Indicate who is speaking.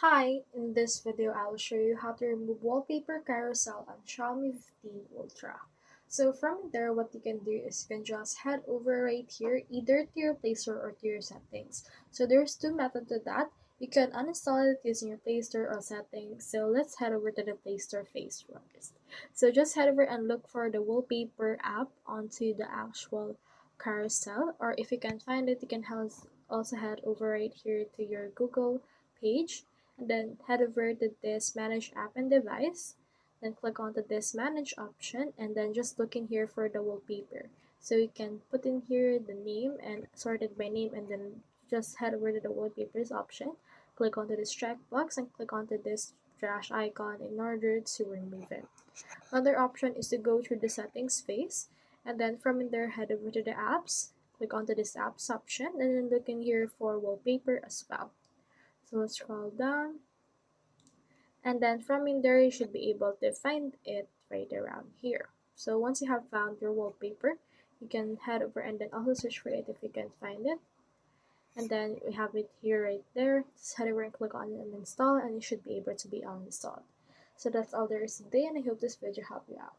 Speaker 1: Hi, in this video I'll show you how to remove Wallpaper Carousel on Xiaomi 15 Ultra. So from there, what you can do is you can just head over right here either to your Play Store or to your settings. So there's two methods to that. You can uninstall it using your Play Store or settings. So let's head over to the Play Store first. So just head over and look for the Wallpaper app onto the actual carousel, or if you can't find it, you can also head over right here to your Google page, and then head over to this manage app and device, then click onto this manage option, and then just look in here for the wallpaper. So you can put in here the name and sort it by name, and then just head over to the wallpapers option, click onto this checkbox and click onto this trash icon in order to remove it. Another option is to go through the settings phase, and then from in there head over to the apps, click onto this apps option, and then look in here for wallpaper as well. So let's scroll down, and then from in there you should be able to find it right around here. So once you have found your wallpaper, you can head over and then also search for it if you can find it, and then we have it here right there. Just head over and click on it and install, and you should be able to be uninstalled. So that's all there is today, and I hope this video helped you out.